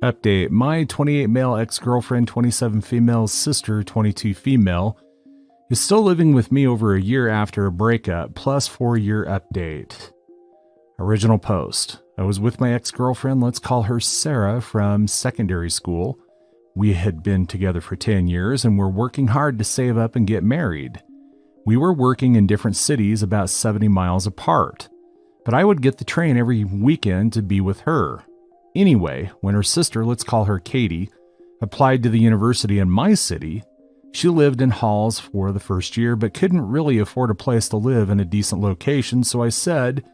Update. My 28 male ex-girlfriend, 27 female sister, 22 female, is still living with me over a year after a breakup, plus 4-year update. Original post. I was with my ex-girlfriend, let's call her Sarah, from secondary school. We had been together for 10 years and were working hard to save up and get married. We were working in different cities about 70 miles apart, but I would get the train every weekend to be with her. Anyway, when her sister, let's call her Katie, applied to the university in my city, she lived in halls for the first year but couldn't really afford a place to live in a decent location, so I said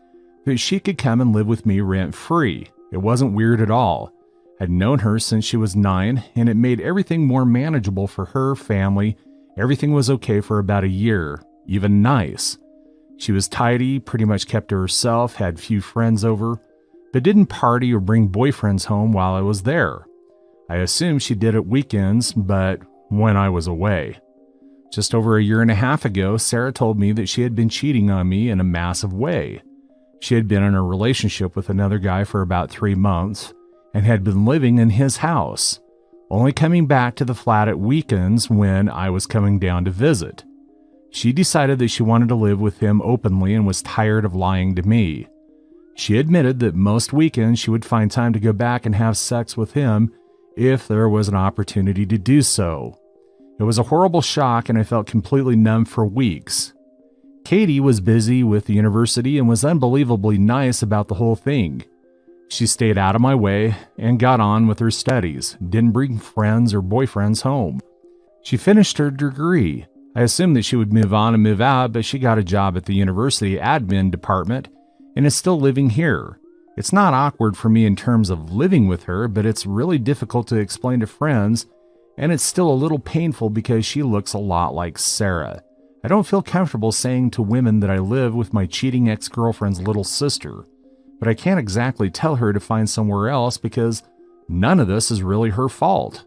that she could come and live with me rent-free. It wasn't weird at all. I'd known her since she was 9, and it made everything more manageable for her family. Everything was okay for about a year, even nice. She was tidy, pretty much kept to herself, had few friends over, but didn't party or bring boyfriends home while I was there. I assumed she did it weekends, but when I was away. Just over a year and a half ago, Sarah told me that she had been cheating on me in a massive way. She had been in a relationship with another guy for about 3 months and had been living in his house, only coming back to the flat at weekends when I was coming down to visit. She decided that she wanted to live with him openly and was tired of lying to me. She admitted that most weekends she would find time to go back and have sex with him if there was an opportunity to do so. It was a horrible shock and I felt completely numb for weeks. Katie was busy with the university and was unbelievably nice about the whole thing. She stayed out of my way and got on with her studies, didn't bring friends or boyfriends home. She finished her degree. I assumed that she would move on and move out, but she got a job at the university admin department and is still living here. It's not awkward for me in terms of living with her, but it's really difficult to explain to friends, and it's still a little painful because she looks a lot like Sarah. I don't feel comfortable saying to women that I live with my cheating ex-girlfriend's little sister, but I can't exactly tell her to find somewhere else because none of this is really her fault.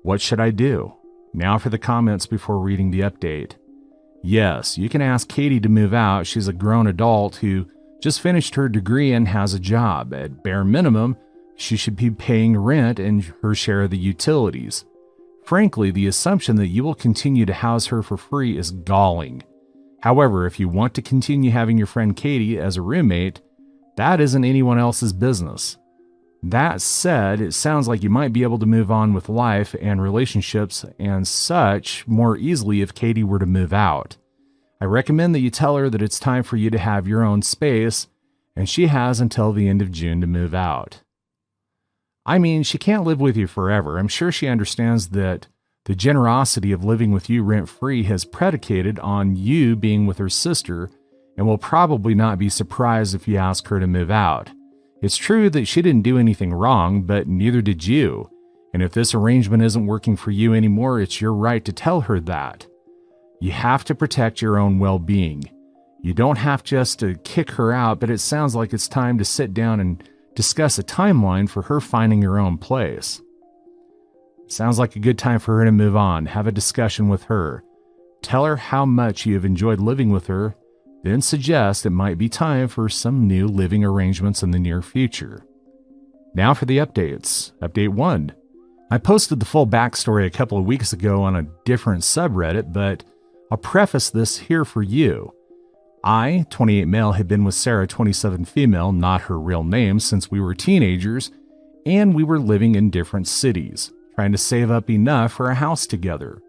What should I do? Now for the comments before reading the update. Yes, you can ask Katie to move out. She's a grown adult who just finished her degree and has a job. At bare minimum, she should be paying rent and her share of the utilities. Frankly, the assumption that you will continue to house her for free is galling. However, if you want to continue having your friend Katie as a roommate, that isn't anyone else's business. That said, it sounds like you might be able to move on with life and relationships and such more easily if Katie were to move out. I recommend that you tell her that it's time for you to have your own space, and she has until the end of June to move out. I mean, she can't live with you forever. I'm sure she understands that the generosity of living with you rent-free has predicated on you being with her sister and will probably not be surprised if you ask her to move out. It's true that she didn't do anything wrong, but neither did you. And if this arrangement isn't working for you anymore, it's your right to tell her that. You have to protect your own well-being. You don't have just to kick her out, but it sounds like it's time to sit down and discuss a timeline for her finding her own place. Sounds like a good time for her to move on. Have a discussion with her. Tell her how much you have enjoyed living with her, then suggest it might be time for some new living arrangements in the near future. Now for the updates. Update 1. I posted the full backstory a couple of weeks ago on a different subreddit, but I'll preface this here for you. I, 28 male, had been with Sarah, 27 female, not her real name, since we were teenagers, and we were living in different cities, trying to save up enough for a house together.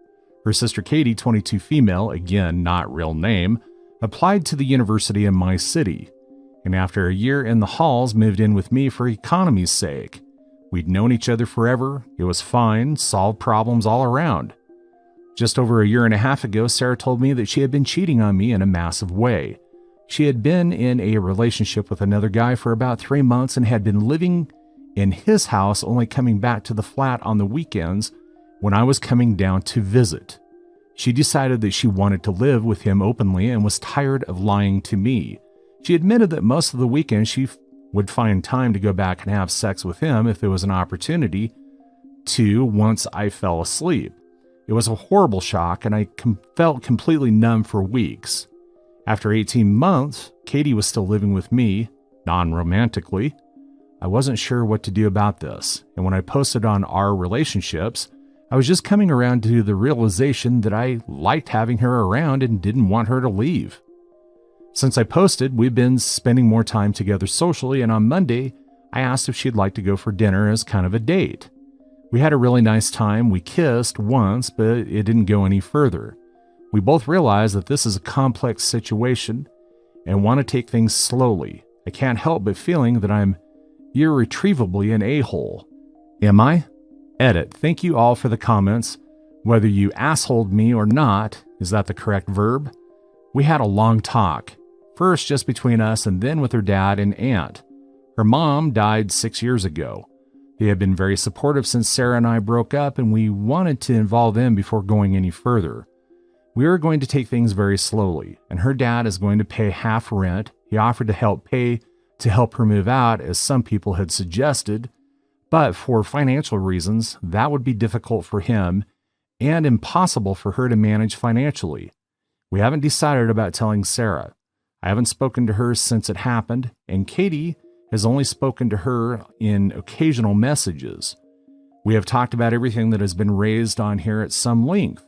Her sister Katie, 22 female, again not real name, applied to the university in my city, and after a year in the halls moved in with me for economy's sake. We'd known each other forever, it was fine, solved problems all around. Just over a year and a half ago, Sarah told me that she had been cheating on me in a massive way. She had been in a relationship with another guy for about 3 months and had been living in his house, only coming back to the flat on the weekends when I was coming down to visit. She decided that she wanted to live with him openly and was tired of lying to me. She admitted that most of the weekends she would find time to go back and have sex with him if there was an opportunity to once I fell asleep. It was a horrible shock, and I felt completely numb for weeks. After 18 months, Katie was still living with me, non-romantically. I wasn't sure what to do about this, and when I posted on rRelationships, I was just coming around to the realization that I liked having her around and didn't want her to leave. Since I posted, we've been spending more time together socially, and on Monday, I asked if she'd like to go for dinner as kind of a date. We had a really nice time. We kissed once, but it didn't go any further. We both realized that this is a complex situation and want to take things slowly. I can't help but feeling that I'm irretrievably an a-hole. Am I? Edit. Thank you all for the comments. Whether you assholed me or not, is that the correct verb? We had a long talk. First just between us and then with her dad and aunt. Her mom died 6 years ago. They have been very supportive since Sarah and I broke up, and we wanted to involve them before going any further. We are going to take things very slowly, and her dad is going to pay half rent. He offered to help her move out, as some people had suggested, but for financial reasons, that would be difficult for him and impossible for her to manage financially. We haven't decided about telling Sarah. I haven't spoken to her since it happened, and Katie has only spoken to her in occasional messages. We have talked about everything that has been raised on here at some length.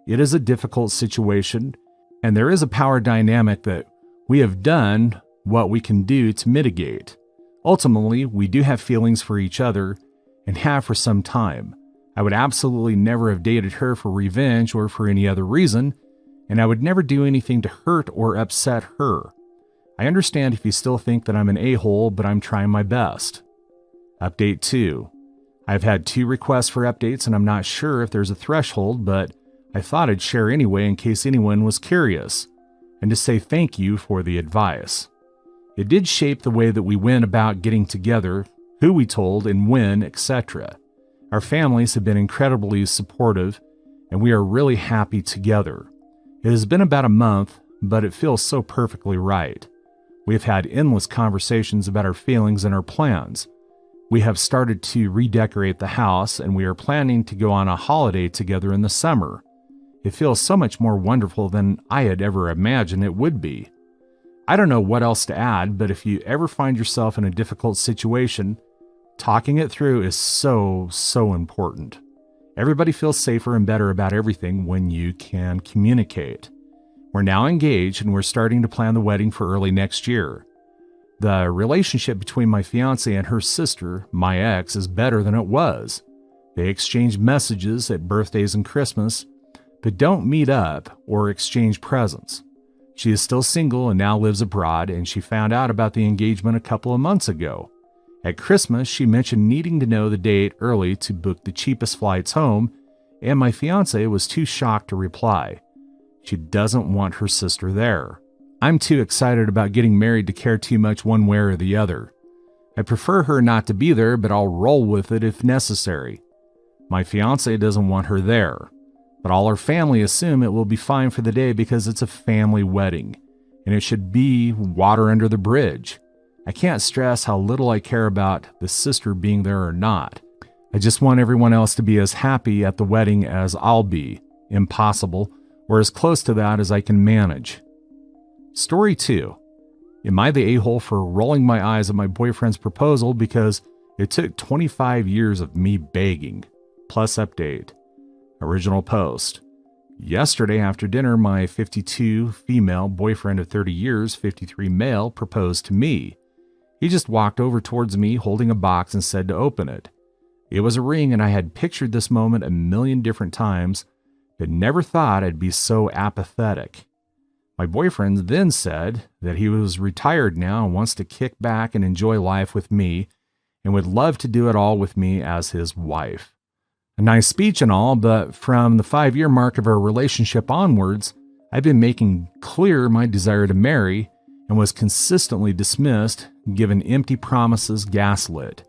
It is a difficult situation, and there is a power dynamic that we have done what we can do to mitigate. Ultimately, we do have feelings for each other and have for some time. I would absolutely never have dated her for revenge or for any other reason, and I would never do anything to hurt or upset her. I understand if you still think that I'm an a-hole, but I'm trying my best. Update 2. I've had 2 requests for updates, and I'm not sure if there's a threshold, but I thought I'd share anyway in case anyone was curious, and to say thank you for the advice. It did shape the way that we went about getting together, who we told and when, etc. Our families have been incredibly supportive, and we are really happy together. It has been about a month, but it feels so perfectly right. We have had endless conversations about our feelings and our plans. We have started to redecorate the house, and we are planning to go on a holiday together in the summer. It feels so much more wonderful than I had ever imagined it would be. I don't know what else to add, but if you ever find yourself in a difficult situation, talking it through is so important. Everybody feels safer and better about everything when you can communicate. We're now engaged and we're starting to plan the wedding for early next year. The relationship between my fiance and her sister, my ex, is better than it was. They exchange messages at birthdays and Christmas, but don't meet up or exchange presents. She is still single and now lives abroad, and she found out about the engagement a couple of months ago. At Christmas, she mentioned needing to know the date early to book the cheapest flights home, and my fiance was too shocked to reply. She doesn't want her sister there. I'm too excited about getting married to care too much one way or the other. I prefer her not to be there, but I'll roll with it if necessary. My fiance doesn't want her there, but all her family assume it will be fine for the day because it's a family wedding, and it should be water under the bridge. I can't stress how little I care about the sister being there or not. I just want everyone else to be as happy at the wedding as I'll be, impossible, or as close to that as I can manage. Story 2. Am I the a-hole for rolling my eyes at my boyfriend's proposal because it took 25 years of me begging? Plus update. Original post. Yesterday after dinner, my 52 female boyfriend of 30 years, 53 male, proposed to me. He just walked over towards me holding a box and said to open it. It was a ring, and I had pictured this moment a million different times, but never thought I'd be so apathetic. My boyfriend then said that he was retired now and wants to kick back and enjoy life with me and would love to do it all with me as his wife. A nice speech and all, but from the 5-year mark of our relationship onwards, I've been making clear my desire to marry and was consistently dismissed, given empty promises, gaslit.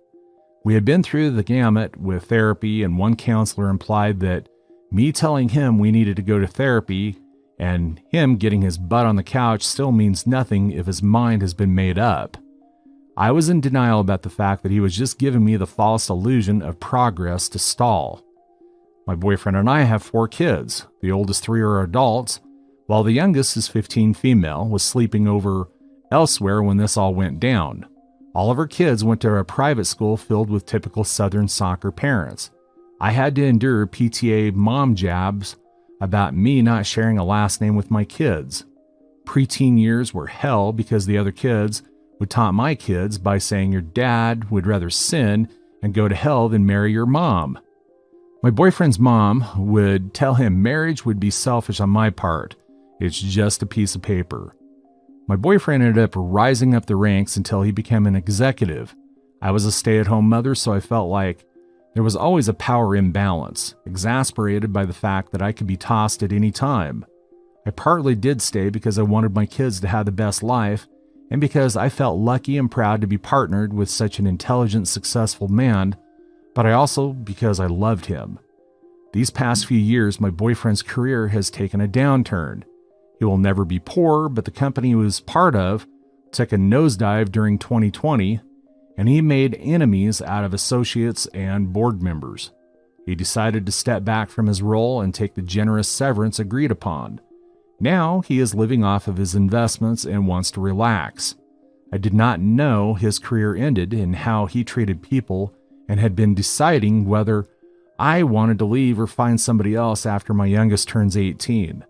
We had been through the gamut with therapy, and one counselor implied that me telling him we needed to go to therapy and him getting his butt on the couch still means nothing if his mind has been made up. I was in denial about the fact that he was just giving me the false illusion of progress to stall. My boyfriend and I have 4 kids. The oldest 3 are adults, while the youngest is 15 female, was sleeping over elsewhere when this all went down. All of her kids went to a private school filled with typical Southern soccer parents. I had to endure PTA mom jabs about me not sharing a last name with my kids. Preteen years were hell because the other kids would taunt my kids by saying your dad would rather sin and go to hell than marry your mom. My boyfriend's mom would tell him marriage would be selfish on my part. It's just a piece of paper. My boyfriend ended up rising up the ranks until he became an executive. I was a stay-at-home mother, so I felt like there was always a power imbalance, exasperated by the fact that I could be tossed at any time. I partly did stay because I wanted my kids to have the best life, and because I felt lucky and proud to be partnered with such an intelligent, successful man, but I also because I loved him. These past few years, my boyfriend's career has taken a downturn. He will never be poor, but the company he was part of took a nosedive during 2020, and he made enemies out of associates and board members. He decided to step back from his role and take the generous severance agreed upon. Now he is living off of his investments and wants to relax. I did not know his career ended and how he treated people and had been deciding whether I wanted to leave or find somebody else after my youngest turns 18.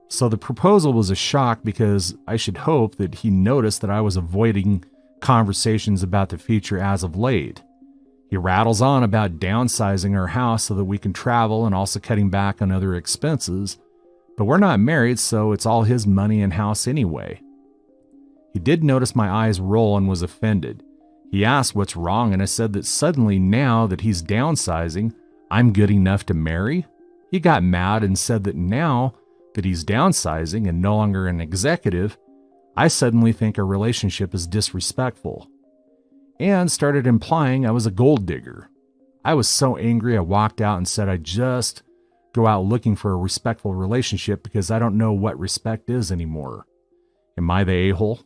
So the proposal was a shock because I should hope that he noticed that I was avoiding conversations about the future as of late. He rattles on about downsizing our house so that we can travel and also cutting back on other expenses, but we're not married, so it's all his money and house anyway. He did notice my eyes roll and was offended. He asked what's wrong, and I said that suddenly now that he's downsizing, I'm good enough to marry? He got mad and said that now that he's downsizing and no longer an executive, I suddenly think our relationship is disrespectful, and started implying I was a gold digger. I was so angry I walked out and said I'd just go out looking for a respectful relationship because I don't know what respect is anymore. Am I the a-hole?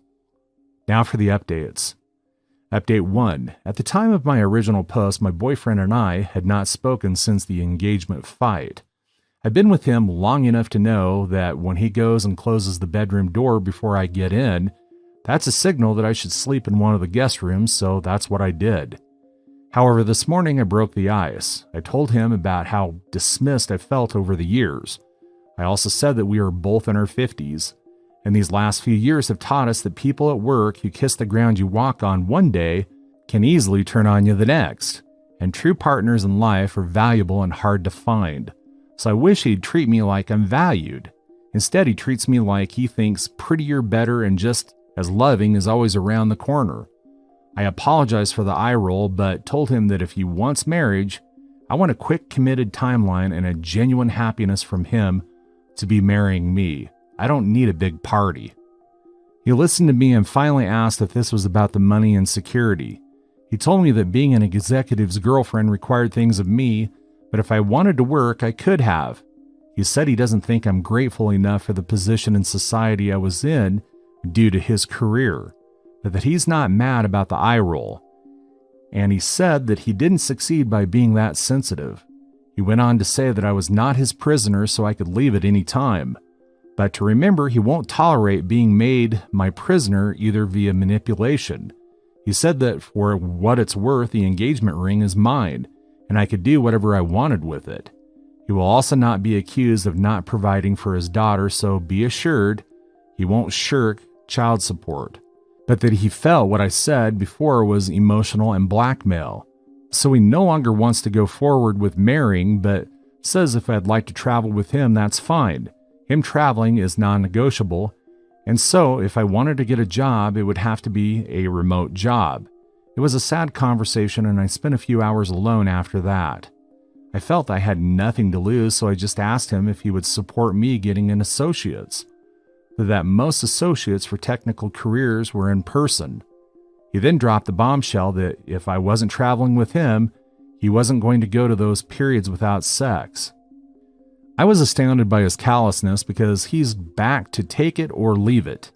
Now for the updates. Update 1. At the time of my original post, my boyfriend and I had not spoken since the engagement fight. I've been with him long enough to know that when he goes and closes the bedroom door before I get in, that's a signal that I should sleep in one of the guest rooms, so that's what I did. However, this morning I broke the ice. I told him about how dismissed I felt over the years. I also said that we are both in our 50s, and these last few years have taught us that people at work who kiss the ground you walk on one day can easily turn on you the next, and true partners in life are valuable and hard to find. So I wish he'd treat me like I'm valued. Instead, he treats me like he thinks prettier, better, and just as loving is always around the corner. I apologized for the eye roll, but told him that if he wants marriage, I want a quick, committed timeline and a genuine happiness from him to be marrying me. I don't need a big party. He listened to me and finally asked if this was about the money and security. He told me that being an executive's girlfriend required things of me, but if I wanted to work, I could have. He said he doesn't think I'm grateful enough for the position in society I was in due to his career, but that he's not mad about the eye roll. And he said that he didn't succeed by being that sensitive. He went on to say that I was not his prisoner, so I could leave at any time. But to remember, he won't tolerate being made my prisoner either via manipulation. He said that for what it's worth, the engagement ring is mine, and I could do whatever I wanted with it. He will also not be accused of not providing for his daughter, so be assured he won't shirk child support. But that he felt what I said before was emotional and blackmail. So he no longer wants to go forward with marrying, but says if I'd like to travel with him, that's fine. Him traveling is non-negotiable, and so if I wanted to get a job, it would have to be a remote job. It was a sad conversation, and I spent a few hours alone after that. I felt I had nothing to lose, so I just asked him if he would support me getting an associate's. That most associates for technical careers were in person. He then dropped the bombshell that if I wasn't traveling with him, he wasn't going to go to those periods without sex. I was astounded by his callousness because he's back to take it or leave it.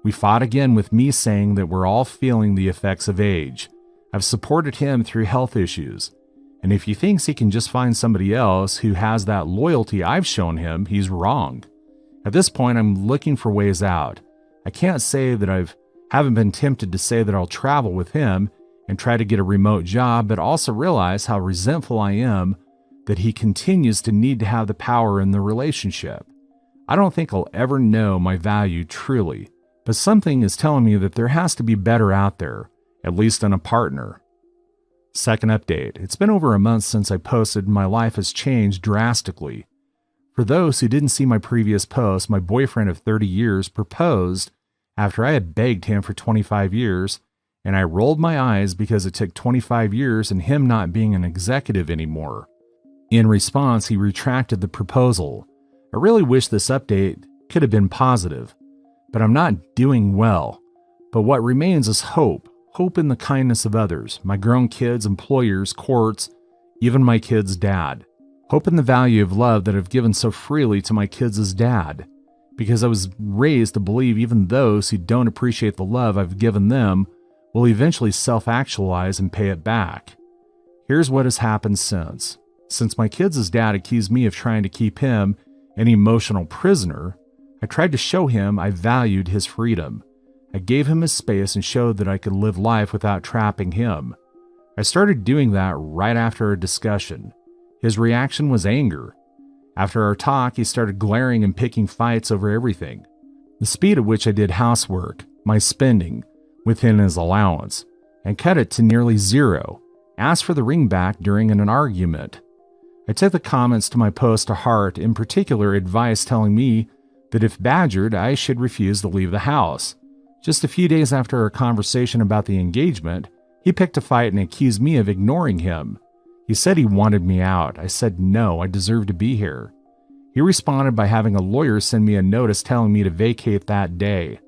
We fought again with me saying that we're all feeling the effects of age. I've supported him through health issues, and if he thinks he can just find somebody else who has that loyalty I've shown him, he's wrong. At this point, I'm looking for ways out. I can't say that I've Haven't been tempted to say that I'll travel with him and try to get a remote job, but also realize how resentful I am that he continues to need to have the power in the relationship. I don't think I'll ever know my value truly, but something is telling me that there has to be better out there, at least in a partner. Second update. It's been over a month since I posted and my life has changed drastically. For those who didn't see my previous post, my boyfriend of 30 years proposed after I had begged him for 25 years, and I rolled my eyes because it took 25 years and him not being an executive anymore. In response, he retracted the proposal. I really wish this update could have been positive, but I'm not doing well. But what remains is hope. Hope in the kindness of others, my grown kids, employers, courts, even my kid's dad. Hope in the value of love that I've given so freely to my kids' dad, because I was raised to believe even those who don't appreciate the love I've given them will eventually self-actualize and pay it back. Here's what has happened since. Since my kid's dad accused me of trying to keep him an emotional prisoner, I tried to show him I valued his freedom. I gave him his space and showed that I could live life without trapping him. I started doing that right after a discussion. His reaction was anger. After our talk, he started glaring and picking fights over everything. The speed at which I did housework, my spending, within his allowance, and cut it to nearly zero, asked for the ring back during an argument. I took the comments to my post to heart, in particular advice telling me that if badgered, I should refuse to leave the house. Just a few days after our conversation about the engagement, he picked a fight and accused me of ignoring him. He said he wanted me out. I said no, I deserve to be here. He responded by having a lawyer send me a notice telling me to vacate that day.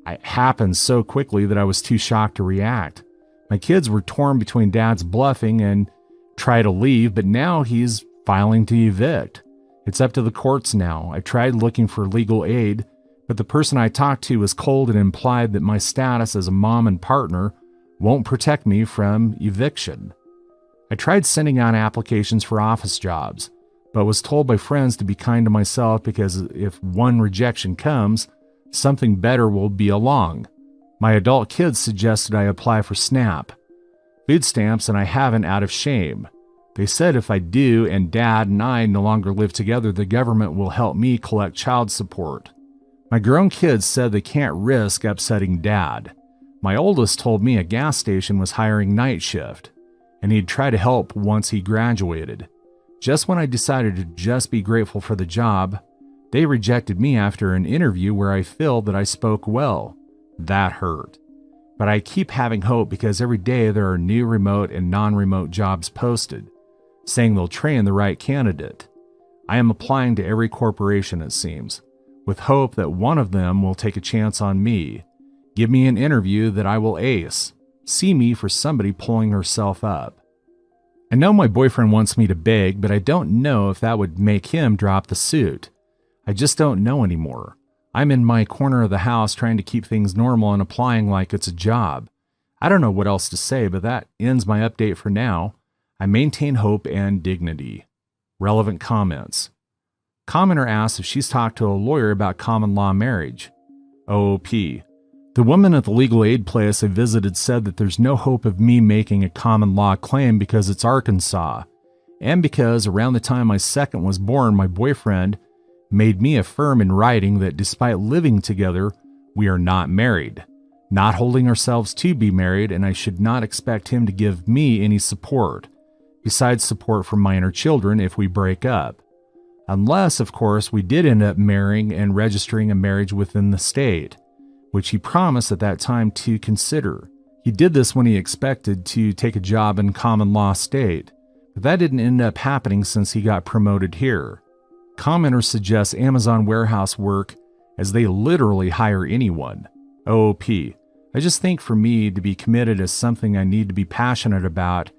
It happened so quickly that I was too shocked to react. My kids were torn between dad's bluffing and try to leave, but now he's filing to evict. It's up to the courts now. I tried looking for legal aid, but the person I talked to was cold and implied that my status as a mom and partner won't protect me from eviction. I tried sending out applications for office jobs, but was told by friends to be kind to myself because if one rejection comes, something better will be along. My adult kids suggested I apply for SNAP, food stamps, and I haven't out of shame. They said if I do and Dad and I no longer live together, the government will help me collect child support. My grown kids said they can't risk upsetting Dad. My oldest told me a gas station was hiring night shift, and he'd try to help once he graduated. Just when I decided to just be grateful for the job, they rejected me after an interview where I feel that I spoke well. That hurt. But I keep having hope because every day there are new remote and non-remote jobs posted, saying they'll train the right candidate. I am applying to every corporation, it seems, with hope that one of them will take a chance on me, give me an interview that I will ace, see me for somebody pulling herself up. I know my boyfriend wants me to beg, but I don't know if that would make him drop the suit. I just don't know anymore. I'm in my corner of the house trying to keep things normal and applying like it's a job. I don't know what else to say, but that ends my update for now. I maintain hope and dignity. Relevant comments. Commenter asks if she's talked to a lawyer about common law marriage. OOP. The woman at the legal aid place I visited said that there's no hope of me making a common law claim because it's Arkansas, and because around the time my second was born, my boyfriend made me affirm in writing that despite living together, we are not married, not holding ourselves to be married, and I should not expect him to give me any support, besides support for minor children if we break up. Unless, of course, we did end up marrying and registering a marriage within the state, which he promised at that time to consider. He did this when he expected to take a job in common law state, but that didn't end up happening since he got promoted here. Commenter suggests Amazon warehouse work as they literally hire anyone. OOP. I just think for me to be committed is something I need to be passionate about,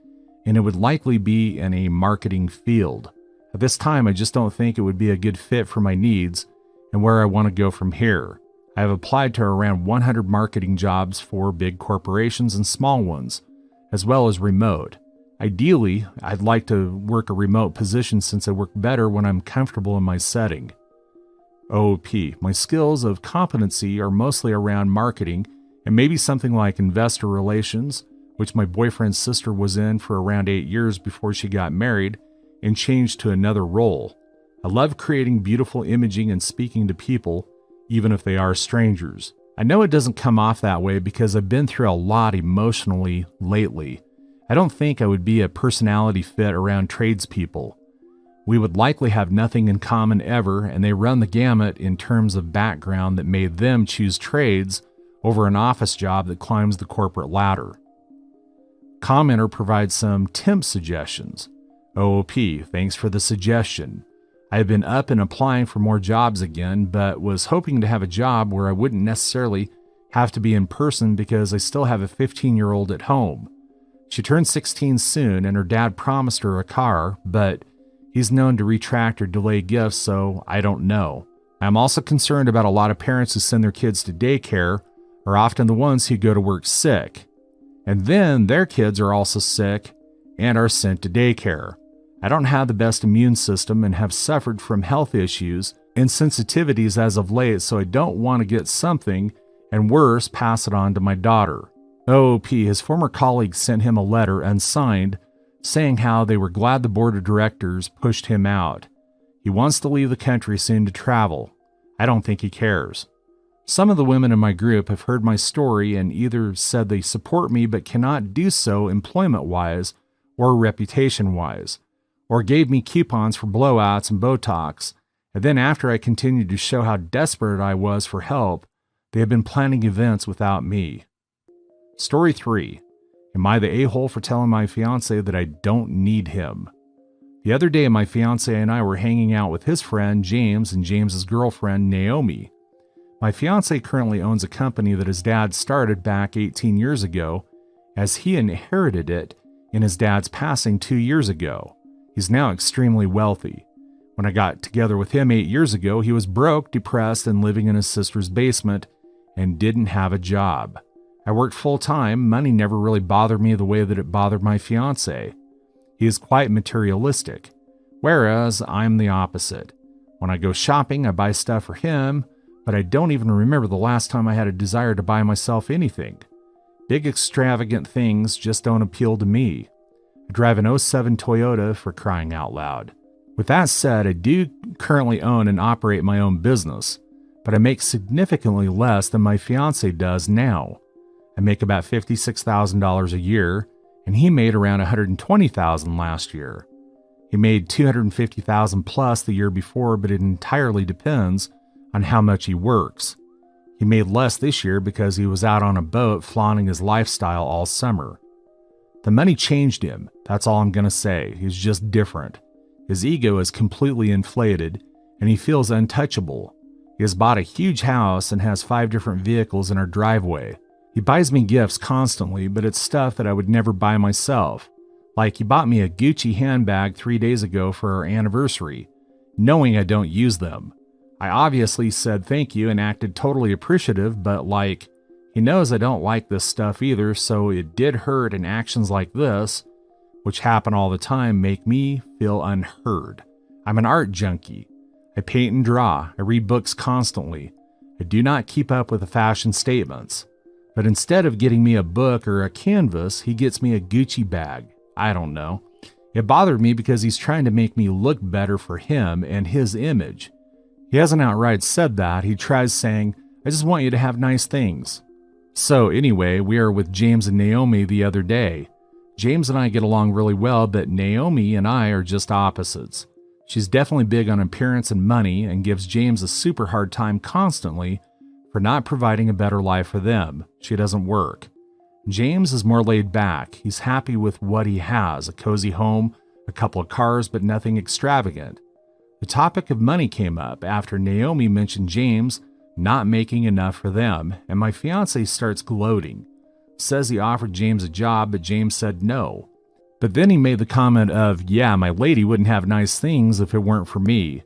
and it would likely be in a marketing field. At this time, I just don't think it would be a good fit for my needs and where I want to go from here. I have applied to around 100 marketing jobs for big corporations and small ones, as well as remote. Ideally, I'd like to work a remote position since I work better when I'm comfortable in my setting. OOP. My skills of competency are mostly around marketing and maybe something like investor relations, which my boyfriend's sister was in for around 8 years before she got married and changed to another role. I love creating beautiful imaging and speaking to people, even if they are strangers. I know it doesn't come off that way because I've been through a lot emotionally lately. I don't think I would be a personality fit around tradespeople. We would likely have nothing in common ever, and they run the gamut in terms of background that made them choose trades over an office job that climbs the corporate ladder. Commenter provides some temp suggestions. OOP, thanks for the suggestion. I have been up and applying for more jobs again, but was hoping to have a job where I wouldn't necessarily have to be in person because I still have a 15-year-old at home. She turns 16 soon, and her dad promised her a car, but he's known to retract or delay gifts, so I don't know. I'm also concerned about a lot of parents who send their kids to daycare are often the ones who go to work sick. And then their kids are also sick and are sent to daycare. I don't have the best immune system and have suffered from health issues and sensitivities as of late, so I don't want to get something and worse, pass it on to my daughter. OOP, his former colleagues sent him a letter unsigned saying how they were glad the board of directors pushed him out. He wants to leave the country soon to travel. I don't think he cares. Some of the women in my group have heard my story and either said they support me but cannot do so employment-wise or reputation-wise, or gave me coupons for blowouts and Botox, and then after I continued to show how desperate I was for help, they have been planning events without me. Story 3. Am I the a-hole for telling my fiancé that I don't need him? The other day, my fiancé and I were hanging out with his friend James and James's girlfriend Naomi. My fiancé currently owns a company that his dad started back 18 years ago, as he inherited it in his dad's passing 2 years ago. He's now extremely wealthy. When I got together with him 8 years ago, he was broke, depressed, and living in his sister's basement and didn't have a job. I worked full-time. Money never really bothered me the way that it bothered my fiancé. He is quite materialistic, whereas I'm the opposite. When I go shopping, I buy stuff for him, but I don't even remember the last time I had a desire to buy myself anything. Big extravagant things just don't appeal to me. I drive an '07 Toyota, for crying out loud. With that said, I do currently own and operate my own business, but I make significantly less than my fiance does now. I make about $56,000 a year, and he made around $120,000 last year. He made $250,000 plus the year before, but it entirely depends on how much he works. He made less this year because he was out on a boat flaunting his lifestyle all summer. The money changed him, that's all I'm going to say. He's just different. His ego is completely inflated, and he feels untouchable. He has bought a huge house and has 5 different vehicles in our driveway. He buys me gifts constantly, but it's stuff that I would never buy myself. Like he bought me a Gucci handbag 3 days ago for our anniversary, knowing I don't use them. I obviously said thank you and acted totally appreciative, but he knows I don't like this stuff either, so it did hurt, and actions like this, which happen all the time, make me feel unheard. I'm an art junkie. I paint and draw. I read books constantly. I do not keep up with the fashion statements. But instead of getting me a book or a canvas, he gets me a Gucci bag. I don't know. It bothered me because he's trying to make me look better for him and his image. He hasn't outright said that. He tries saying, I just want you to have nice things. So anyway, we are with James and Naomi the other day. James and I get along really well, but Naomi and I are just opposites. She's definitely big on appearance and money and gives James a super hard time constantly for not providing a better life for them. She doesn't work. James is more laid back. He's happy with what he has, a cozy home, a couple of cars, but nothing extravagant. The topic of money came up after Naomi mentioned James not making enough for them, and my fiance starts gloating. Says he offered James a job, but James said no. But then he made the comment of, yeah, my lady wouldn't have nice things if it weren't for me.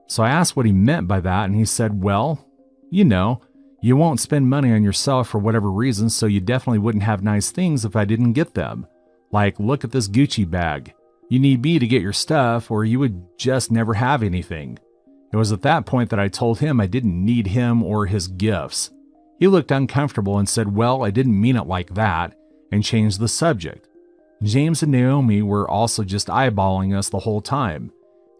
So I asked what he meant by that, and he said, well, you won't spend money on yourself for whatever reason, so you definitely wouldn't have nice things if I didn't get them. Like, look at this Gucci bag. You need me to get your stuff, or you would just never have anything. It was at that point that I told him I didn't need him or his gifts. He looked uncomfortable and said, well, I didn't mean it like that, and changed the subject. James and Naomi were also just eyeballing us the whole time.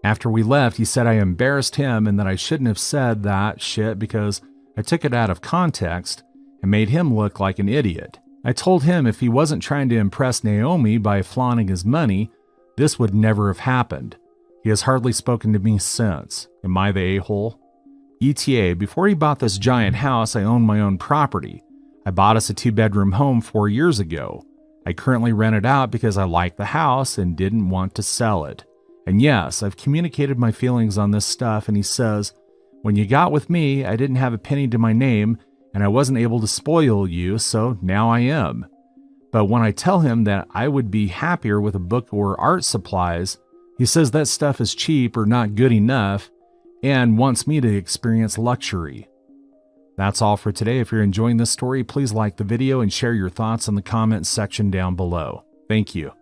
After we left, he said I embarrassed him and that I shouldn't have said that shit because I took it out of context and made him look like an idiot. I told him if he wasn't trying to impress Naomi by flaunting his money, this would never have happened. He has hardly spoken to me since. Am I the a-hole? ETA, before he bought this giant house, I owned my own property. I bought us a 2-bedroom home 4 years ago. I currently rent it out because I like the house and didn't want to sell it. And yes, I've communicated my feelings on this stuff, and he says, when you got with me, I didn't have a penny to my name, and I wasn't able to spoil you, so now I am. But when I tell him that I would be happier with a book or art supplies, he says that stuff is cheap or not good enough, and wants me to experience luxury. That's all for today. If you're enjoying this story, please like the video and share your thoughts in the comments section down below. Thank you.